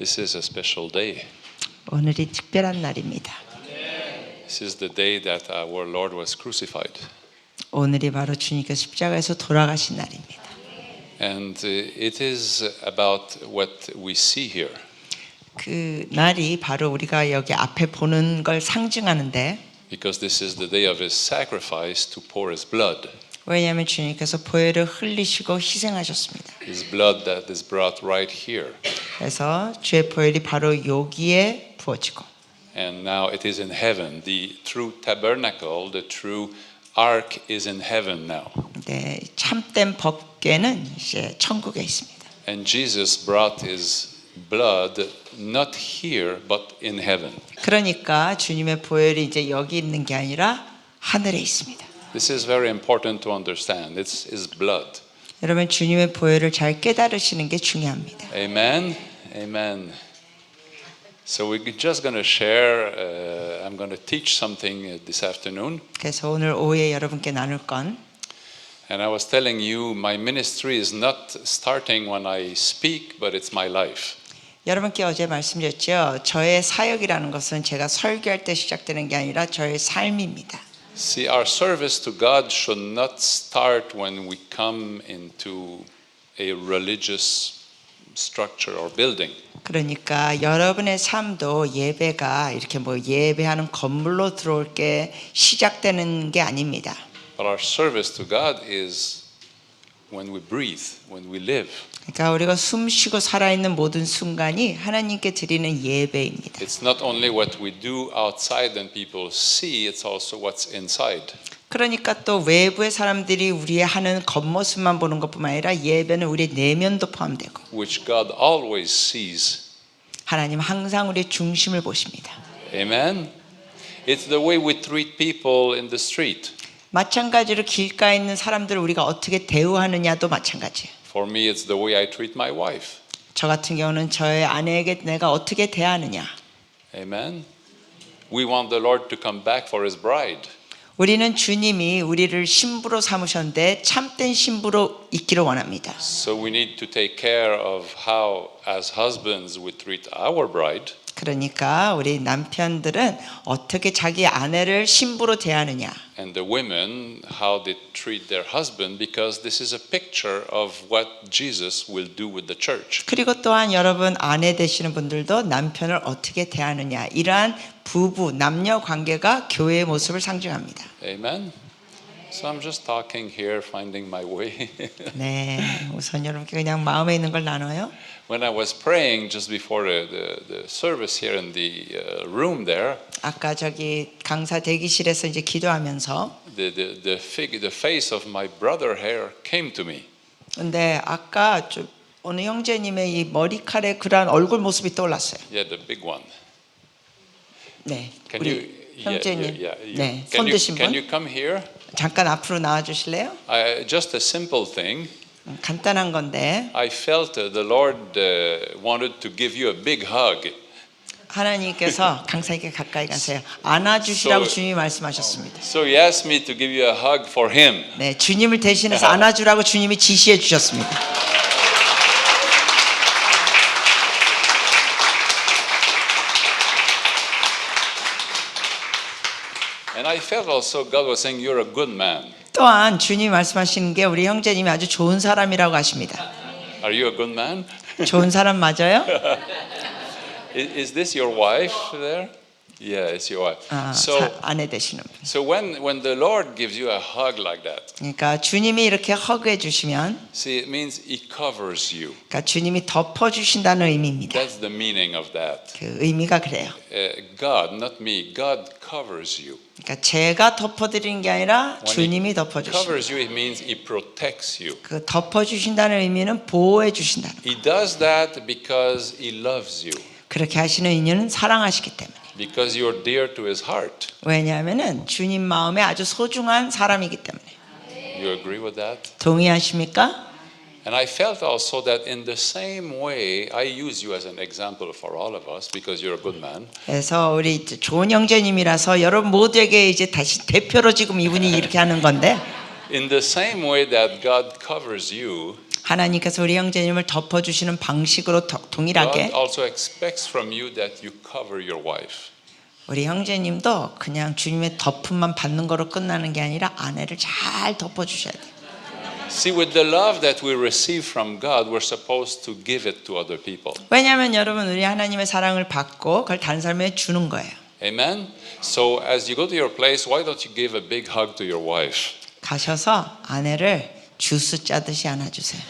This is a special day. 오늘이 특별한 날입니다. This is the day that our Lord was crucified. 오늘이 바로 주님께서 십자가에서 돌아가신 날입니다. And it is about what we see here. 그 날이 바로 우리가 여기 앞에 보는 걸 상징하는데, Because this is the day of his sacrifice to pour his blood. 왜냐하면 주님께서 보혈을 흘리시고 희생하셨습니다. His blood that is brought right here. 그래서 주의 보혈이 바로 여기에 부어지고, And now it is in heaven. The true tabernacle, the true ark is in heaven now. 네, 참된 법궤는 이제 천국에 있습니다. And Jesus brought his blood not here but in heaven. 그러니까 주님의 보혈이 이제 여기 있는 게 아니라 하늘에 있습니다. This is very important to understand. It's his blood. 여러분, 주님의 보혈을 잘 깨달으시는 게 중요합니다. Amen. Amen. So we're just going to share. I'm going to teach something this afternoon. 그래서 오늘 오후에 여러분께 나눌 건, And I was telling you, my ministry is not starting when I speak, but it's my life. 여러분께 어제 말씀드렸죠. 저의 사역이라는 것은 제가 설교할 때 시작되는 게 아니라 저의 삶입니다. See, our service to God should not start when we come into a religious structure or building. 그러니까 여러분의 삶도 예배가 이렇게 뭐 예배하는 건물로 들어올 게 시작되는 게 아닙니다. But our service to God is when we breathe, when we live. 그러니까 우리가 숨 쉬고 살아있는 모든 순간이 하나님께 드리는 예배입니다. It's not only what we do outside and people see, it's also what's inside. 그러니까 또 외부의 사람들이 우리의 하는 겉모습만 보는 것뿐만 아니라 예배는 우리의 내면도 포함되고, Which God always sees. 하나님 항상 우리의 중심을 보십니다. Amen? It's the way we treat people in the street. 마찬가지로 길가에 있는 사람들을 우리가 어떻게 대우하느냐도 마찬가지예요. For me, it's the way I treat my wife. 저 같은 경우는 저의 아내에게 내가 어떻게 대하느냐. Amen? We want the Lord to come back for his bride. 우리는 주님이 우리를 신부로 삼으셨는데 참된 신부로 있기를 원합니다. So we need to take care of how, as husbands, we treat our bride. 그러니까 우리 남편들은 어떻게 자기 아내를 신부로 대하느냐. And the women, how they treat their husband, because this is a picture of what Jesus will do with the church. 그리고 또한 여러분 아내 되시는 분들도 남편을 어떻게 대하느냐. 이러한 부부, 남녀 관계가 교회의 모습을 상징합니다. Amen? So I'm just talking here, finding my way. 네, 우선 여러분께 그냥 마음에 있는 걸 나눠요. When I was praying just before the service here in the room there, 아까 저기 강사 대기실에서 이제 기도하면서, the face of my brother here came to me. 근데 아까 어느 형제님의 이 머리칼에 그러한 얼굴 모습이 떠올랐어요. Yeah, the big one. 네, Can 우리 you? 형제님, You. 네, 손 드신 Can 분, you come here? 잠깐 앞으로 나와 주실래요? Just a simple thing. 간단한 건데, I felt the Lord wanted to give you a big hug. 하나님께서 강사에게 가까이 가세요. 안아주시라고 So- 주님이 말씀하셨습니다. So He asked me to give you a hug for Him. 네, 주님을 대신해서 안아주라고 주님이 지시해 주셨습니다. And I felt also God was saying, "You're a good man." 또한 주님이 말씀하시는 게 우리 형제님이 아주 좋은 사람이라고 하십니다. Are you a good man? 좋은 사람 맞아요? Is this your wife there? Yeah, it's your wife. 아, So, 아내 되시는 분. so when the Lord gives you a hug like that, 그러니까 주님이 이렇게 허그해 주시면, see, it means He covers you. 그러니까 주님이 덮어 주신다는 의미입니다. That's the meaning of that. 그 의미가 그래요. God, not me. God covers you. 그러니까 제가 덮어드리는 게 아니라 주님이 덮어주십니다. Covers you, it means He protects you. 그 덮어주신다는 의미는 보호해 주신다는 거예요. He does that because He loves you, 그렇게 하시는 이유는 사랑하시기 때문에. because you're dear to His heart. 왜냐하면 주님 마음에 아주 소중한 사람이기 때문에. You agree with that? 동의하십니까? And I felt also that in the same way, I use you as an example for all of us because you're a good man. 그래서 우리 이제 좋은 형제님이라서 여러분 모두에게 이제 다시 대표로 지금 이분이 이렇게 하는 건데, In the same way that God covers you, 하나님께서 우리 형제님을 덮어주시는 방식으로 동일하게 God also expects from you that you cover your wife. 우리 형제님도 그냥 주님의 덮음만 받는 거로 끝나는 게 아니라 아내를 잘 덮어주셔야 돼요. See, with the love that we receive from God, we're supposed to give it to other people. 왜냐하면 여러분 우리 하나님의 사랑을 받고 그걸 다른 사람에게 주는 거예요. Amen? So as you go to your place, why don't you give a big hug to your wife? 가셔서 아내를 주스 짜듯이 안아주세요.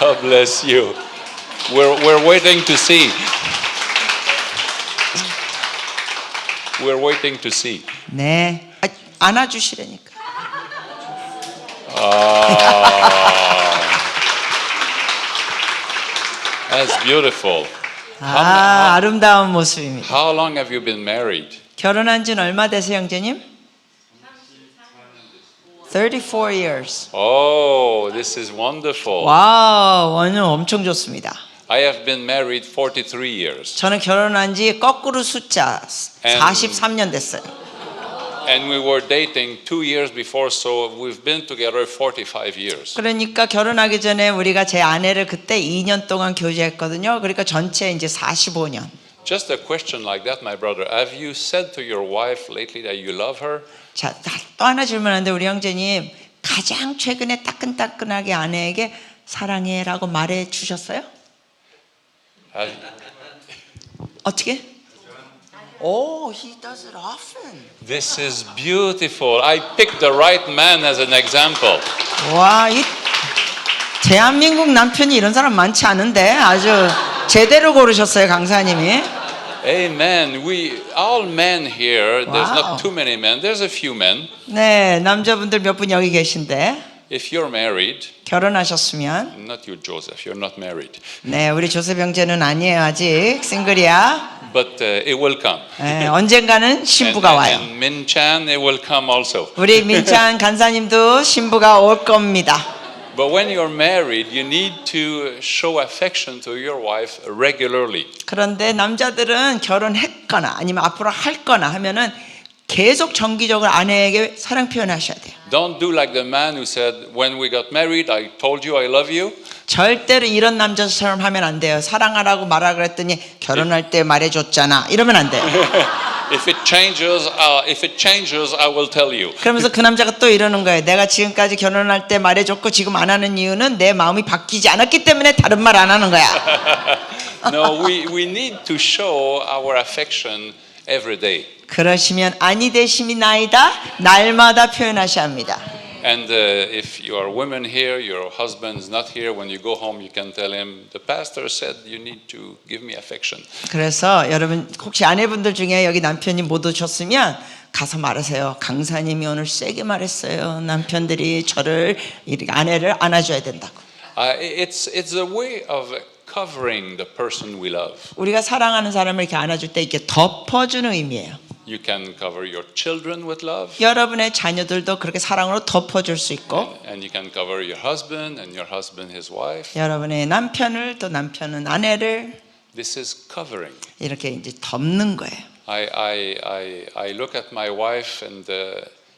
God bless you. We're waiting to see. We're waiting to see. 네, 안아주시라니까. That's beautiful. 아름다운 모습입니다. How long have you been married? 결혼한 지는 얼마 되세요, 형제님? 34 years. Oh, this is wonderful. 와, 오늘 엄청 좋습니다. I have been married 43 years. 저는 결혼한 지 거꾸로 숫자 43년 됐어요. And we were dating 2 years before, so we've been together 45 years. 그러니까 결혼하기 전에 우리가 제 아내를 그때 2년 동안 교제했거든요. 그러니까 전체 이제 45년. Just a question like that, my brother. Have you said to your wife lately that you love her? 자, 또 하나 질문하는데 우리 형제님 가장 최근에 따끈따끈하게 아내에게 사랑해라고 말해 주셨어요? 어떻게? Oh, he does it often. This is beautiful. I picked the right man as an example. 와, 이 대한민국 남편이 이런 사람 많지 않은데 아주 제대로 고르셨어요, 강사님이. Amen. We all men here. There's Wow. not too many men. There's a few men. 네, 남자분들 몇 분 여기 계신데 If you're married, 결혼하셨으면 not you, Joseph. You're not married, 네, 우리 조셉 형제는 아니에요, 아직 싱글이야. but it will come. 네, 언젠가는 신부가 와요. And Min Chan, it will come also. 우리 민찬 간사님도 신부가 올 겁니다. But when you're married, you need to show affection to your wife regularly. 그런데 남자들은 결혼했거나 아니면 앞으로 할 거나 하면은 계속 정기적으로 아내에게 사랑 표현하셔야 돼요. Don't do like the man who said, when we got married, I told you I love you. 절대로 이런 남자처럼 하면 안 돼요. 사랑하라고 말하라 그랬더니 결혼할 때 말해줬잖아. 이러면 안 돼요. If it changes, I will tell you. 그러면서 그 남자가 또 이러는 거예요. 내가 지금까지 결혼할 때 말해줬고 지금 안 하는 이유는 내 마음이 바뀌지 않았기 때문에 다른 말 안 하는 거야. No, we need to show our affection every day. 그러시면 아니 되심이 나이다. 날마다 표현하셔야 합니다. And if you are women here, your husband is not here, when you go home, you can tell him, the pastor said you need to give me affection. 그래서 여러분 혹시 아내분들 중에 여기 남편이 못 오셨으면 가서 말하세요. 강사님이 오늘 세게 말했어요. 남편들이 저를 아내를 안아줘야 된다고. It's a way of covering the person we love. 우리가 사랑하는 사람을 이렇게 안아줄 때 이렇게 덮어주는 의미예요. You can cover your children with love. 여러분의 자녀들도 그렇게 사랑으로 덮어줄 수 있고 And you can cover your husband and your husband his wife. 여러분의 남편을 또 남편은 아내를 This is covering. 이렇게 이제 덮는 거예요. I look at my wife and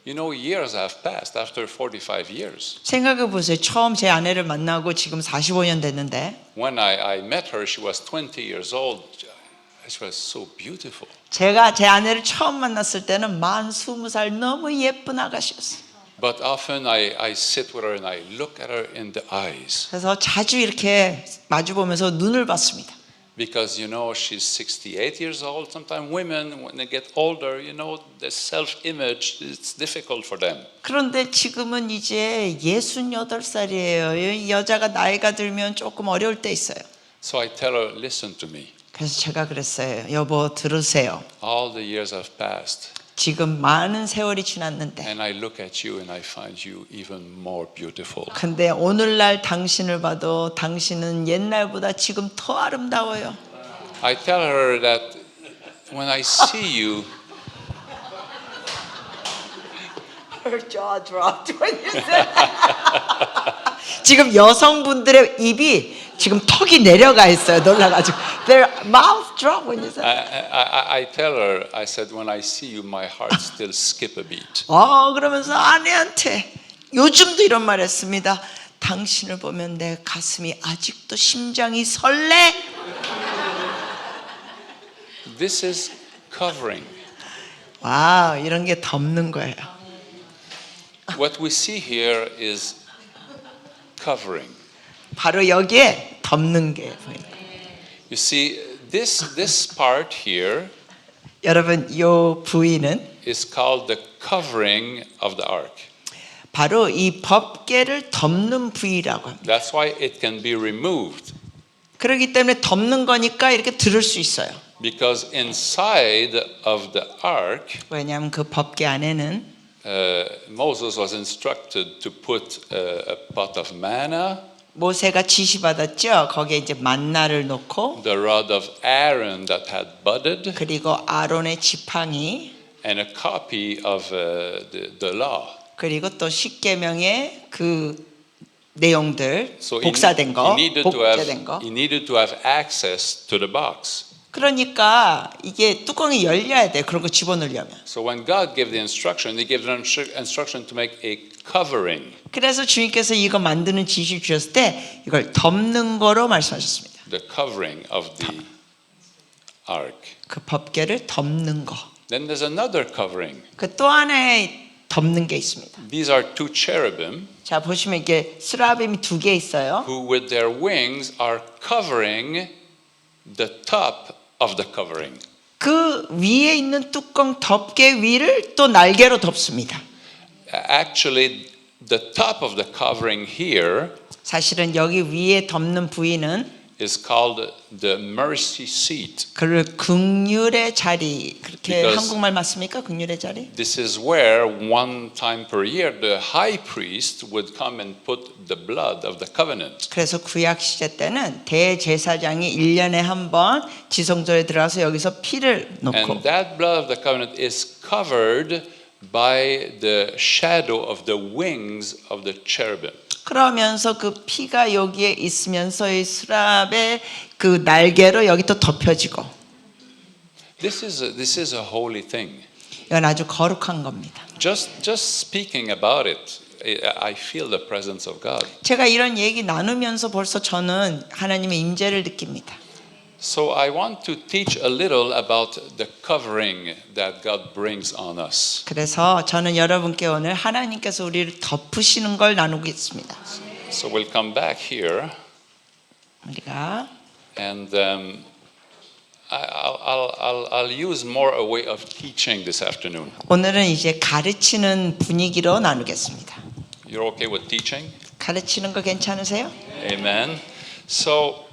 you know, years have passed after 45 years. 생각해 보세요. 처음 제 아내를 만나고 지금 45년 됐는데 When I met her, she was 20 years old. She was so beautiful. 제가 제 아내를 처음 만났을 때는 만 20살 너무 예쁜 아가씨였어요. But often I sit with her and I look at her in the eyes. 그래서 자주 이렇게 마주 보면서 눈을 봤습니다. Because you know she's 68 years old. Sometimes women, when they get older, you know, the self-image, it's difficult for them. 그런데 지금은 이제 68살이에요. 이 여자가 나이가 들면 조금 어려울 때 있어요. So I tell her, listen to me. 그래서 제가 그랬어요. 여보 들으세요. All the years have passed. 지금 많은 세월이 지났는데 And I look at you and I find you even more beautiful. 근데 오늘날 당신을 봐도 당신은 옛날보다 지금 더 아름다워요. I tell her that when I see you, Her jaw dropped when you said 지금 여성분들의 입이 지금 턱이 내려가 있어요. 놀라가지고 their mouth dropped when you said I tell her, I said, when I see you, my heart still skip a beat. 그러면서 아내한테 요즘도 이런 말 했습니다. 당신을 보면 내 가슴이 아직도 심장이 설레. This is covering. 와, 이런 게 덮는 거예요. What we see here is covering. 바로 여기에 덮는 게 보이는 거예요. You see, this part here 여러분, 이 부위는 is called the covering of the ark. 바로 이 법궤를 덮는 부위라고 합니다. That's why it can be removed, 그렇기 때문에 덮는 거니까 이렇게 들을 수 있어요. because inside of the ark, 왜냐하면 그 법궤 안에는 Moses was instructed to put a pot of manna, 모세가 지시받았죠. 거기에 이제 만나를 놓고 the rod of Aaron that had budded, 그리고 아론의 지팡이 and a copy of the law. 그리고 또 십계명의 그 내용들 So 복사된 거, he needed 복제된 거. to have access to the box. 그러니까 이게 뚜껑이 열려야 돼. 그런 거 집어넣으려면. So when God gave the instruction, He gave the instruction to make a covering. 그래서 주님께서 이거 만드는 지시를 주셨을 때 이걸 덮는 거로 말씀하셨습니다. The covering of the ark. 그 법궤를 덮는 거. Then there's another covering. 그 또 하나의 덮는 게 있습니다. These are two cherubim 자, 보시면 이게 스라빔이 두 개 있어요. who with their wings are covering the top of the covering. 그 위에 있는 뚜껑 덮개 위를 또 날개로 덮습니다. Actually, the top of the covering here 사실은 여기 위에 덮는 부위는 is called the mercy seat. 그 긍휼의 자리, 그렇게 Because- 한국말 맞습니까? 긍휼의 자리? This is where one time per year the high priest would come and put the blood of the covenant. 그래서 구약 시대 때는 대제사장이 1년에 한 번 지성소에 들어가서 여기서 피를 놓고 And that blood of the covenant is covered by the shadow of the wings of the cherubim. 그러면서 그 피가 여기에 있으면서 이 스랍의 그 날개로 여기 또 덮여지고 This is a holy thing. 이건 아주 거룩한 겁니다. Just speaking about it, I feel the presence of God. 제가 이런 얘기 나누면서 벌써 저는 하나님의 임재를 느낍니다. So I want to teach a little about the covering that God brings on us. 그래서 저는 여러분께 오늘 하나님께서 우리를 덮으시는 걸 나누겠습니다. So we'll come back here, 우리가 and I'll use more a way of teaching this afternoon. 오늘은 이제 가르치는 분위기로 나누겠습니다. You're okay with teaching? 가르치는 거 괜찮으세요? Amen. So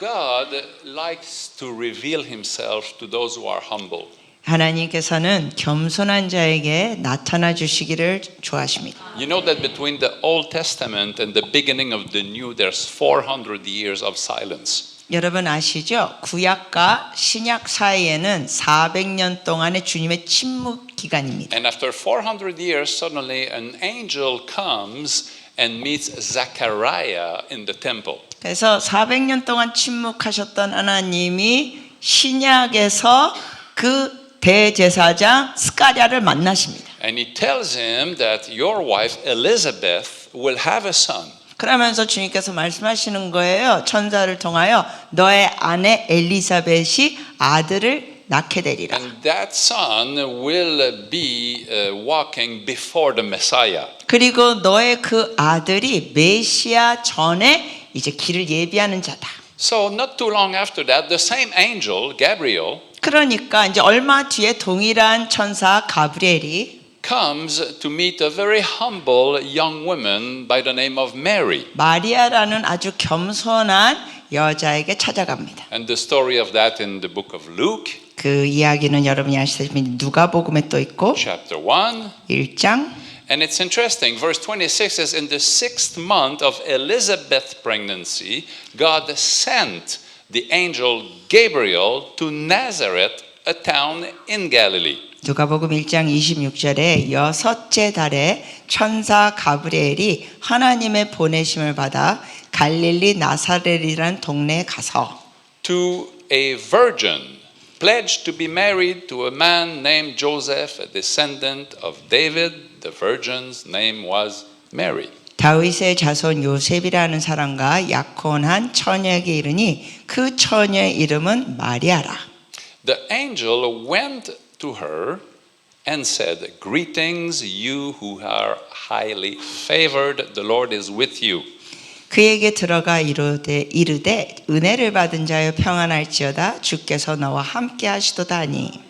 God likes to reveal Himself to those who are humble. 하나님께서는 겸손한 자에게 나타나 주시기를 좋아하십니다. You know that between the Old Testament and the beginning of the New, there's 400 years of silence. 여러분 아시죠? 구약과 신약 사이에는 400년 동안의 주님의 침묵 기간입니다. And after 400 years, suddenly an angel comes and meets Zechariah in the temple. 그래서 400년 동안 침묵하셨던 하나님이 신약에서 그 대제사장 스가랴를 만나십니다. And he tells him that your wife Elizabeth will have a son. 그러면서 주님께서 말씀하시는 거예요. 천사를 통하여 너의 아내 엘리사벳이 아들을 낳게 되리라. And that son will be walking before the Messiah. 그리고 너의 그 아들이 메시아 전에 이제 길을 예비하는 자다. So not too long after that, the same angel, Gabriel, 그러니까 이제 얼마 뒤에 동일한 천사 가브리엘이 comes to meet a very humble young woman by the name of Mary. 마리아라는 아주 겸손한 여자에게 찾아갑니다. And the story of that in the book of Luke, 그 이야기는 여러분이 아시다시피 누가복음에 또 있고 chapter 1. 1장 And it's interesting, verse 26 says, in the 6th month of Elizabeth's pregnancy, God sent the angel Gabriel to Nazareth, a town in Galilee. 누가복음 1장 26절에 여섯째 달에 천사 가브리엘이 하나님의 보내심을 받아 갈릴리 나사렛이라는 동네에 가서 To a virgin pledged to be married to a man named Joseph, a descendant of David. The virgin's name was Mary. 다윗의 자손 요셉이라는 사람과 약혼한 처녀에게 이르니 그 처녀의 이름은 마리아라. The angel went to her and said, "Greetings, you who are highly favored. The Lord is with you." 그에게 들어가 이르되 은혜를 받은 자여 평안할지어다 주께서 너와 함께 하시도다니.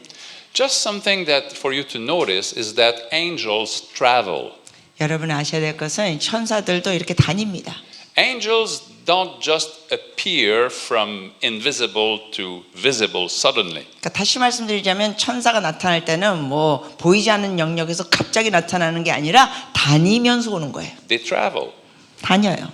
Just something that for you to notice is that angels travel. 여러분 아셔야 될 것은 천사들도 이렇게 다닙니다. Angels don't just appear from invisible to visible suddenly. 그러니까 다시 말씀드리자면 천사가 나타날 때는 뭐 보이지 않는 영역에서 갑자기 나타나는 게 아니라 다니면서 오는 거예요. They travel. 다녀요.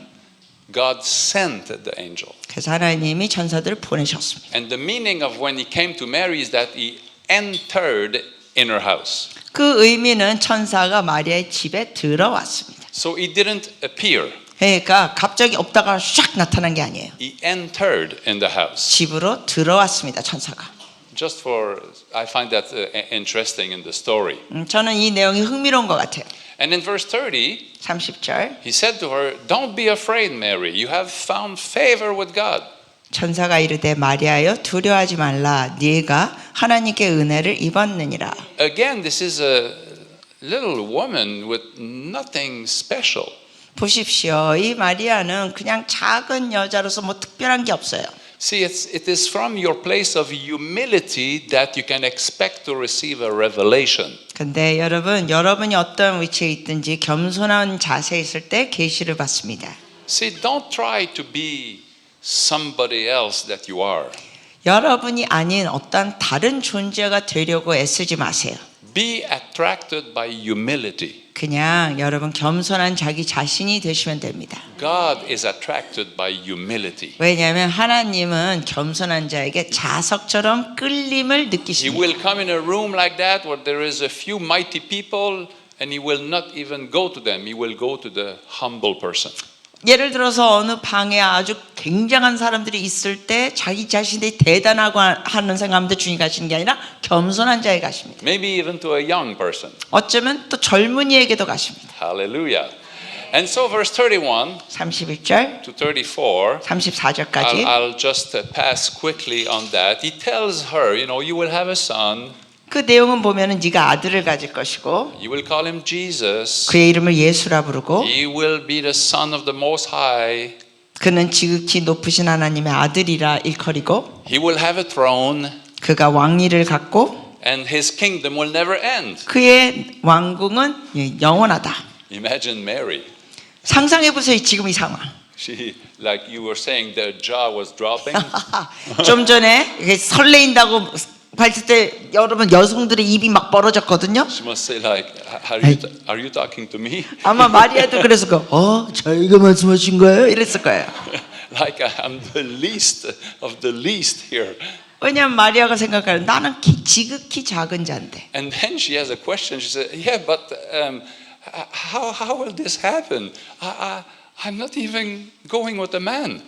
God sent the angel. 그래서 하나님이 천사들을 보내셨습니다. And the meaning of when he came to Mary is that he entered in her house. 그 의미는 천사가 마리아의 집에 들어왔습니다. So he didn't appear. 그러니까 갑자기 없다가 샥 나타난 게 아니에요. He entered in the house. 집으로 들어왔습니다. 천사가. Just for, I find that interesting in the story. 저는 이 내용이 흥미로운 것 같아요. And in verse 30, 30절 he said to her, "Don't be afraid, Mary. You have found favor with God." 천사가 이르되 마리아여 두려워하지 말라 네가 하나님께 은혜를 입었느니라. Again, this is a little woman with nothing special. 보십시오. 이 마리아는 그냥 작은 여자로서 뭐 특별한 게 없어요. See, it is from your place of humility that you can expect to receive a revelation. 근데 여러분이 어떤 위치에 있든지 겸손한 자세에 있을 때 계시를 받습니다. See, don't try to be somebody else that you are. 여러분이 아닌 어떤 다른 존재가 되려고 애쓰지 마세요. Be attracted by humility. 그냥 여러분 겸손한 자기 자신이 되시면 됩니다. God is attracted by humility. 왜냐하면 하나님은 겸손한 자에게 자석처럼 끌림을 He 느끼십니다. will come in a room like that where there is a few mighty people and he will not even go to them. He will go to the humble person. 예를 들어서 어느 방에 아주 굉장한 사람들이 있을 때 자기 자신이 대단하고 하는 생각하면서 주님 가시는 게 아니라 겸손한 자에 가십니다. Maybe even to a young person. 어쩌면 또 젊은이에게도 가십니다. Hallelujah. And so verse 31 31절, to 34, 34절까지 I'll just pass quickly on that. He tells her, you will have a son. 그 내용은 보면은 네가 아들을 가질 것이고 You will call him Jesus. 그의 이름을 예수라 부르고 He will be the son of the Most High. 그는 지극히 높으신 하나님의 아들이라 일컬이고 He will have a throne. 그가 왕위를 갖고 And his kingdom will never end. 그의 왕궁은 영원하다. Imagine Mary. 상상해 보세요. 지금 이 상황. She, like you were saying, the jaw was dropping. 좀 전에 이게 설레인다고 봤을 때 여러분 여성들의 입이 막 벌어졌거든요. She must say like, are you talking to me? 아마 마리아도 그랬을 거예요. 저희가 말씀하신 거예요? 이랬을 거예요. Like I'm the least of the least here. 왜냐하면 마리아가 생각하는 나는 지극히 작은 자인데. And then she has a question. She said, "Yeah, but how will this happen? I'm not even going with a man."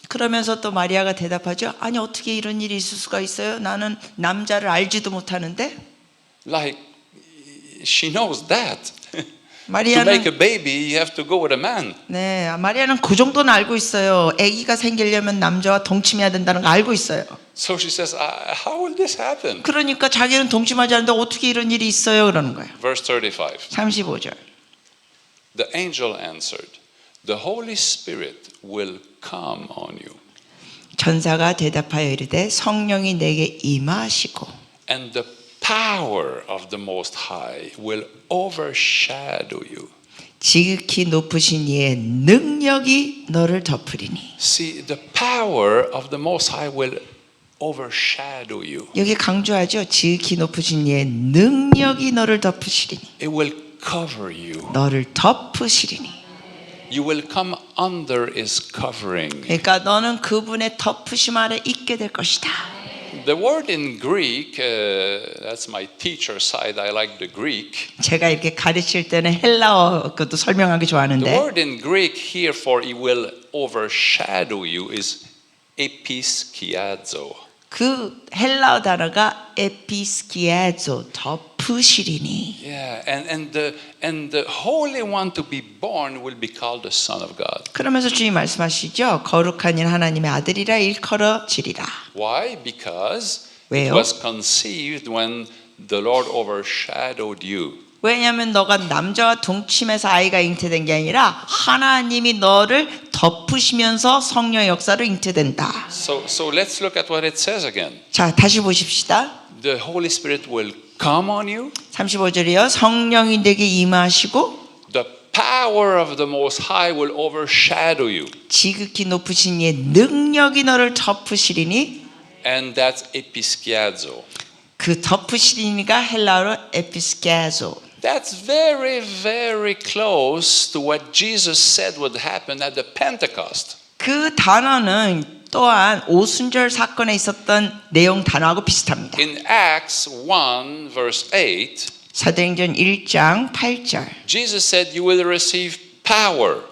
그러면서 또 마리아가 대답하죠. 아니 어떻게 이런 일이 있을 수가 있어요? 나는 남자를 알지도 못하는데. Like she knows that. To 마리아는 make a baby, you have to go with a man. 네, 마리아는 그 정도는 알고 있어요. 아기가 생기려면 남자와 동침해야 된다는 거 알고 있어요. So she says, "How will this happen?" 그러니까 자기는 동침하지 않는데 어떻게 이런 일이 있어요? 그러는 거예요. Verse 35. 35절. The angel answered, "The Holy Spirit will come on you, 전사가 대답하여 이르되 성령이 내게 임하시고 and the power of the Most High will overshadow you." 지극히 높으신 이의 능력이 너를 덮으리니. See, the power of the Most High will overshadow you. 여기 강조하죠. 지극히 높으신 이의 능력이 너를 덮으시리니. It will cover you. 너를 덮으시리니. You will come under His covering. 그러니까 너는 그분의 덮으심 아래 있게 될 것이다. The word in Greek, that's my teacher side. I like the Greek. 제가 이렇게 가르칠 때는 헬라어 것도 설명하기 The 좋아하는데 word in Greek here for "He will overshadow you" is episkiazo. 그 헬라어 단어가 에피스키아조, 덮으시리니. Yeah, and the Holy One to be born will be called the Son of God. 그러면서 주님 말씀하시죠. 거룩한 일 하나님의 아들이라 일컬어지리라. Why? Because it 왜요? was conceived when the Lord overshadowed you. 왜냐하면 너가 남자와 동침해서 아이가 잉태된 게 아니라 하나님이 너를 덮으시면서 성령의 역사로 잉태된다. So let's look at what it says again. 자, 다시 보십시다. The Holy Spirit will come on you. 35절이요. 성령이 내게 임하시고 The power of the Most High will overshadow you. 지극히 높으신 이의 능력이 너를 덮으시리니. And that's episkiazo. 그 덮으시리니가 헬라어로 에피스케아조. That's very, very close to what Jesus said would happen at the Pentecost. 그 단어는 또한 오순절 사건에 있었던 내용 단어하고 비슷합니다. In Acts 1 verse 8, 사도행전 1장 8절. Jesus said, "You will receive power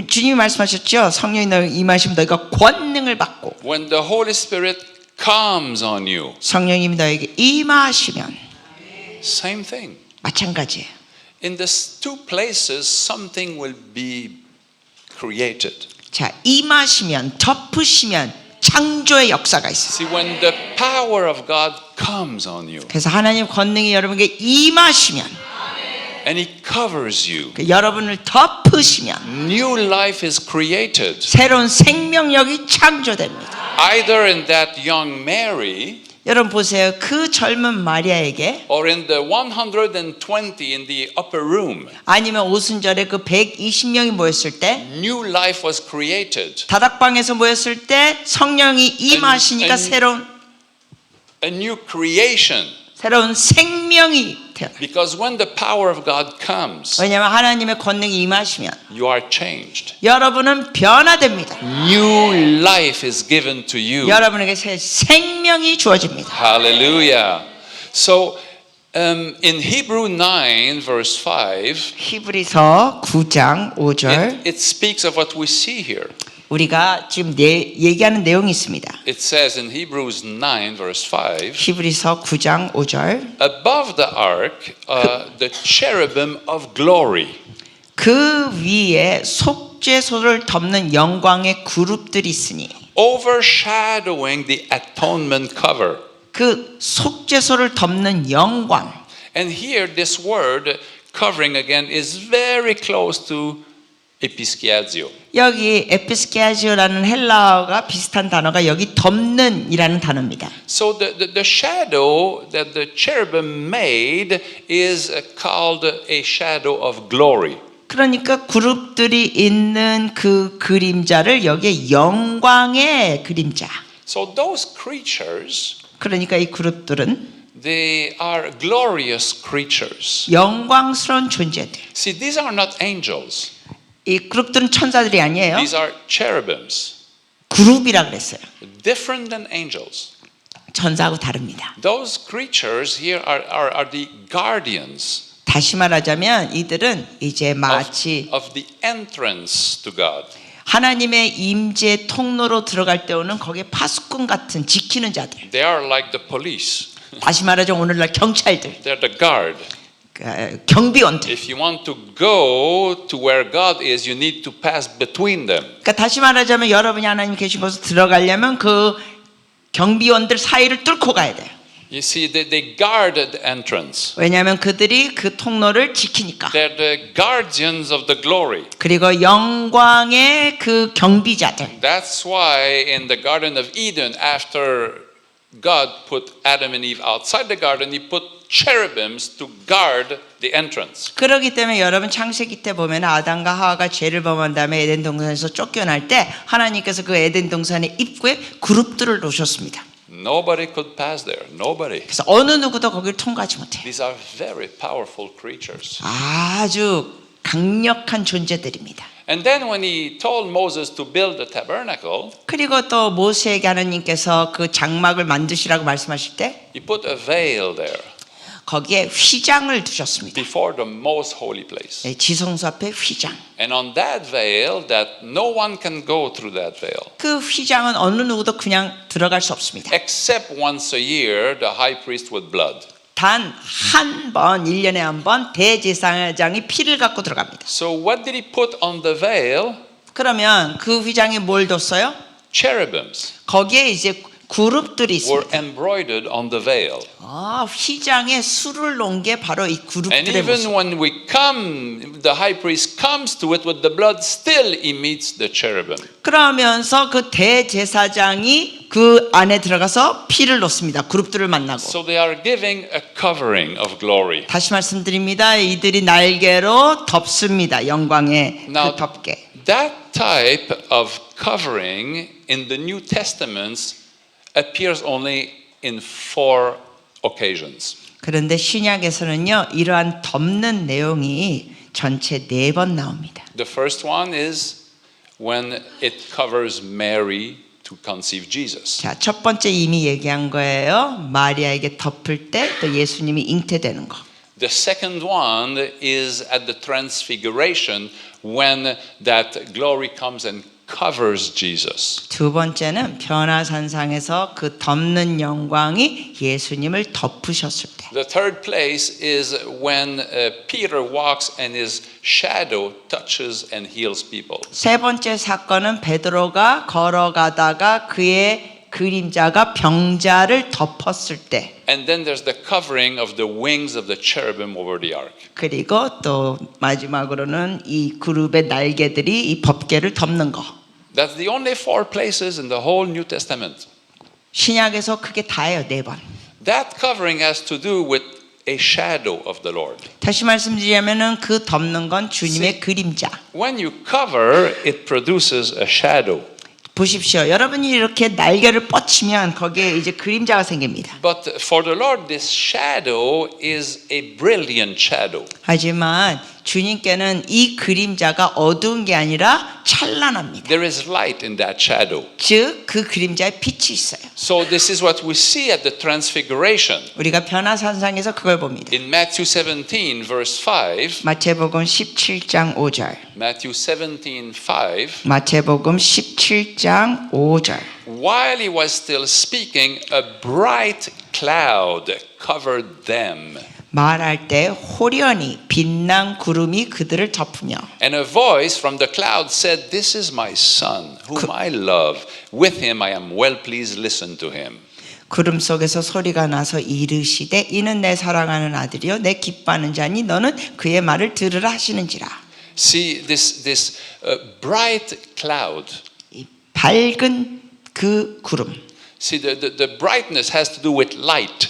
주님이 말씀하셨죠. 성령이 너희 임하시면 너희가 권능을 받고 when the Holy Spirit comes on you." 성령이 너에게 임하시면 Same thing. 마찬가지예요. In these two places, something will be created. 자, 임하시면 덮으시면 창조의 역사가 있어요. See, when the power of God comes on you 그래서 하나님 권능이 여러분에게 임하시면 and He covers you, 여러분을 덮으시면 new life is created. 새로운 생명력이 창조됩니다. Either in that young Mary 여러분 보세요. 그 젊은 마리아에게 or in the 120 in the upper room, 아니면 오순절에 그 120명이 모였을 때 new life was created. 다락방에서 모였을 때 성령이 임하시니까 and- 새로운 A new creation. 생명이 태어나요. Because when the power of God comes, 왜냐하면 하나님의 권능이 임하시면 you are changed. 여러분은 변화됩니다. New life is given to you. 여러분에게 새 생명이 주어집니다. Hallelujah. So in Hebrew 9 verse 5, 히브리서 9장 5절 it speaks of what we see here. 우리가 지금 얘기하는 내용이 있습니다. It says in Hebrews 9 verse 5, 히브리서 9장 5절 above the ark, the cherubim of glory. 그 위에 속죄소를 덮는 영광의 그룹들이 있으니 Overshadowing the atonement cover. 그 속죄소를 덮는 영광. And here this word covering again is very close to episkiazio. 여기 에피스케아지오라는 헬라어가 비슷한 단어가 여기 덮는이라는 단어입니다. So the shadow that the cherubim made is called a shadow of glory. 그러니까 그룹들이 있는 그 그림자를 여기에 영광의 그림자. So those creatures, 그러니까 이 그룹들은 they are glorious creatures. 영광스러운 존재들. See, these are not angels. 이 그룹들은 천사들이 아니에요. These are cherubims. 그룹이라 그랬어요. Different than angels. 천사하고 다릅니다. Those creatures here are the guardians 다시 말하자면 이들은 이제 마치 of the entrance to God. 하나님의 임재 통로로 들어갈 때 오는 거기에 파수꾼 같은 지키는 자들. They are like the police. 다시 말하자면 오늘날 경찰들, They're the guard. 경비원들. If you want to go to where God is, you need to pass between them. 그러니까 다시 말하자면 여러분이 하나님 계신 곳에 들어가려면 그 경비원들 사이를 뚫고 가야 돼요. You see, they guard the entrance. 왜냐하면 그들이 그 통로를 지키니까. They're the guardians of the glory. 그리고 영광의 그 경비자들. That's why in the Garden of Eden, after God put Adam and Eve outside the garden, He put cherubims to guard the entrance. 그렇기 때문에 여러분 창세기 때 보면 아담과 하와가 죄를 범한 다음에 에덴 동산에서 쫓겨날 때 하나님께서 그 에덴 동산의 입구에 그룹들을 놓으셨습니다. Nobody could pass there. Nobody. 그래서 어느 누구도 거기를 통과하지 못해요. These are very powerful creatures. 아주 강력한 존재들입니다. And then when He told Moses to build the tabernacle, 그리고 또 모세에게 하나님께서 그 장막을 만드시라고 말씀하실 때 He put a veil there. 거기에 휘장을 두셨습니다. before the most holy place. 네, 지성소 앞에 휘장. And on that veil, that no one can go through that veil. 그 휘장은 어느 누구도 그냥 들어갈 수 없습니다. Except once a year, the high priest with blood. 단 한 번, 1년에 한 번 대제사장이 피를 갖고 들어갑니다. So what did he put on the veil? 그러면 그 휘장에 뭘 뒀어요? Cherubims 거기에 이제 그룹들이 were 있습니다. embroidered on the veil. 휘장에 술을 놓은 게 바로 이 And 그룹들의 even 모습. when we come, the high priest comes to it with the blood, still he meets the cherubim. 그러면서 그 대제사장이 그 안에 들어가서 피를 놓습니다. 그룹들을 만나고. So they are giving a covering of glory. 다시 말씀드립니다. 이들이 날개로 덮습니다. 영광의 Now, 그 덮개. that type of covering in the New Testament appears only in 4 occasions. 그런데 신약에서는요. 이러한 덮는 내용이 전체 4번 나옵니다. The first one is when it covers Mary to conceive Jesus. 자, 첫 번째 이미 얘기한 거예요. 마리아에게 덮을 때 또 예수님이 잉태되는 거. The second one is at the transfiguration when that glory comes and covers Jesus. 두 번째는 변화산상에서 그 덮는 영광이 예수님을 덮으셨을 때. The third place is when Peter walks and his shadow touches and heals people. 세 번째 사건은 베드로가 걸어가다가 그의 그림자가 병자를 덮었을 때. And then there's the covering of the wings of the cherubim over the ark. 그리고 또 마지막으로는 이 그룹의 날개들이 이 법궤를 덮는 거. That's the only 4 places in the whole New Testament. 신약에서 그게 다예요. 4번. That covering has to do with a shadow of the Lord. 다시 말씀드리자면은 그 덮는 건 주님의 그림자. When you cover, it produces a shadow. 보십시오. 여러분이 이렇게 날개를 뻗치면 거기에 이제 그림자가 생깁니다. But for the Lord, this shadow is a brilliant shadow. 하지만 주님께는 이 그림자가 어두운 게 아니라 찬란합니다. There is light in that shadow. 즉, 그 그림자에 빛이 있어요. So this is what we see at the transfiguration. 우리가 변화산상에서 그걸 봅니다. In Matthew 17, verse 5, 마태복음 17장 5절. Matthew 17, 5, 마태복음 17장 5절. while he was still speaking, a bright cloud covered them. 말할 때 호련히 빛난 구름이 그들을 덮으며 And a voice from the cloud said, This is my son, whom I love. With him I am well pleased. Listen to him. 구름 속에서 소리가 나서 이르시되 이는 내 사랑하는 아들이요 내 기뻐하는 자니 너는 그의 말을 들으라 하시는지라. See, this bright cloud. 이 밝은 그 구름. See, the brightness has to do with light.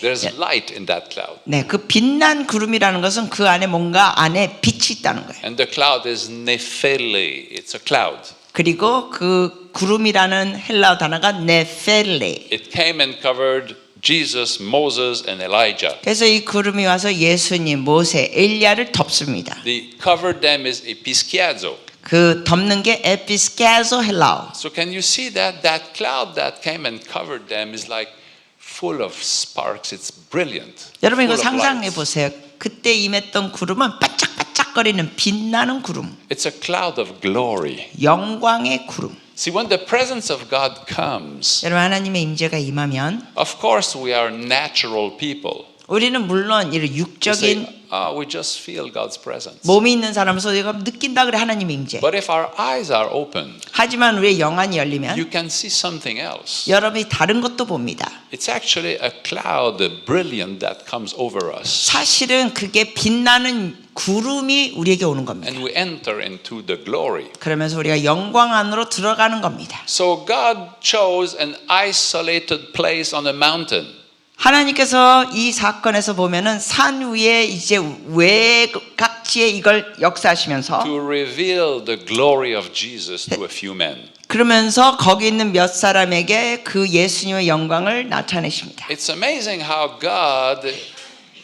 There's light in that cloud. 네, 그 빛난 구름이라는 것은 그 안에 뭔가 안에 빛이 있다는 거예요. And the cloud is nephele. It's a cloud. 그리고 그 구름이라는 헬라어 단어가 네펠레. It came and covered Jesus, Moses, and Elijah. 그래서 이 구름이 와서 예수님, 모세, 엘리야를 덮습니다. The covered them is episkiazo. 그 덮는 게 에피스케아조 헬라어. So can you see that cloud that came and covered them is like full of sparks. It's brilliant. 여러분 이거 Full of 상상해 lights. 보세요. 그때 임했던 구름은 반짝반짝거리는 빛나는 구름, It's a cloud of glory. 영광의 구름. See, when the presence of God comes, 여러분 하나님의 임재가 임하면 of course we are natural people. 우리는 물론 이런 We 육적인 say, we just feel God's presence. 몸이 있는 사람으로서 내가 느낀다 그래 하나님의 임재. But if our eyes are open, 하지만 우리의 영안이 열리면 you can see something else. 여러분이 다른 것도 봅니다. It's actually a cloud, brilliant, that comes over us. 사실은 그게 빛나는 구름이 우리에게 오는 겁니다. And we enter into the glory. 그러면서 우리가 영광 안으로 들어가는 겁니다. So God chose an isolated place on a mountain. 하나님께서 이 사건에서 보면은 산 위에 이제 외곽지에 이걸 역사하시면서 To reveal the glory of Jesus to a few men. 그러면서 거기 있는 몇 사람에게 그 예수님의 영광을 나타내십니다. It's amazing how God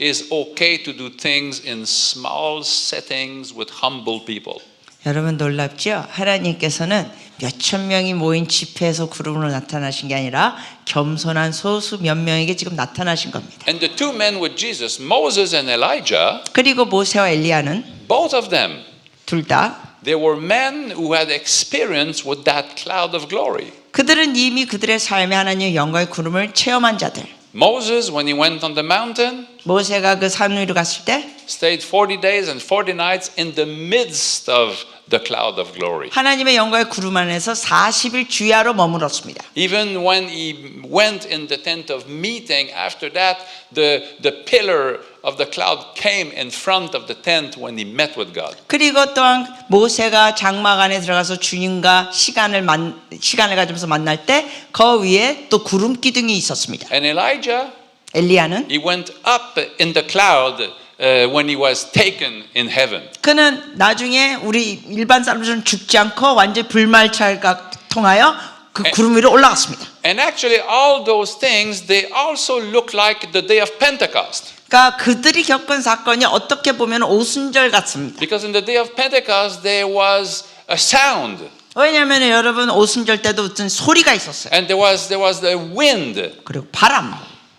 is okay to do things in small settings with humble people. 여러분 놀랍죠? 하나님께서는 몇천 명이 모인 집회에서 구름으로 나타나신 게 아니라 겸손한 소수 몇 명에게 지금 나타나신 겁니다. And the two men with Jesus, Moses and Elijah, 그리고 모세와 엘리야는 both of them, 둘 다 they were men who had experience with that cloud of glory. 그들은 이미 그들의 삶에 하나님의 영광의 구름을 체험한 자들. Moses, when he went on the mountain, 모세가 그 산 위로 갔을 때 stayed 40 days and 40 nights in the midst of the cloud of glory. 하나님의 영광의 구름 안에서 40일 주야로 머물렀습니다. Even when he went in the tent of meeting, after that, the pillar of the cloud came in front of the tent when he met with God. 그리고 또한 모세가 장막 안에 들어가서 주님과 시간을 가지면서 만날 때 그 위에 또 구름 기둥이 있었습니다. And Elijah, 엘리야는 he went up in the cloud when he was taken in heaven. 그는 나중에 우리 일반 사람들은 죽지 않고 완전 불말찰과 통하여 그 구름 위로 올라갔습니다. And actually all those things, they also look like the day of Pentecost. 그러니까 그들이 겪은 사건이 어떻게 보면 오순절 같습니다. Because in the day of Pentecost there was a sound. 왜냐하면 여러분 오순절 때도 어떤 소리가 있었어요. And there was the wind. 그리고 바람.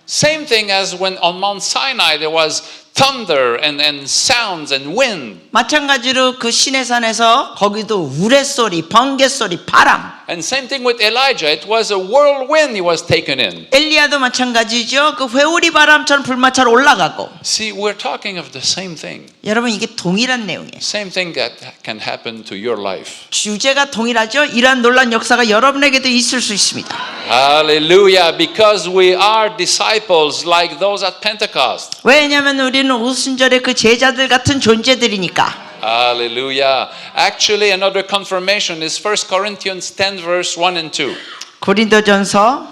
Same thing as when on Mount Sinai there was thunder and sounds and wind. 마찬가지로 그 시내산에서 거기도 우레소리, 번개소리, 바람. And same thing with Elijah. It was a whirlwind he was taken in. 엘리야도 마찬가지죠. 그 회오리 바람처럼 불마차로 올라가고. See, we're talking of the same thing. 여러분 이게 동일한 내용이에요. Same thing that can happen to your life. 주제가 동일하죠. 이러한 놀란 역사가 여러분에게도 있을 수 있습니다. Hallelujah. Because we are disciples like those at Pentecost. 왜냐하면 우리는 오순절에 그 제자들 같은 존재들이니까. Hallelujah. Actually, another confirmation is 1 Corinthians 10 verse 1 and 2. 고린도전서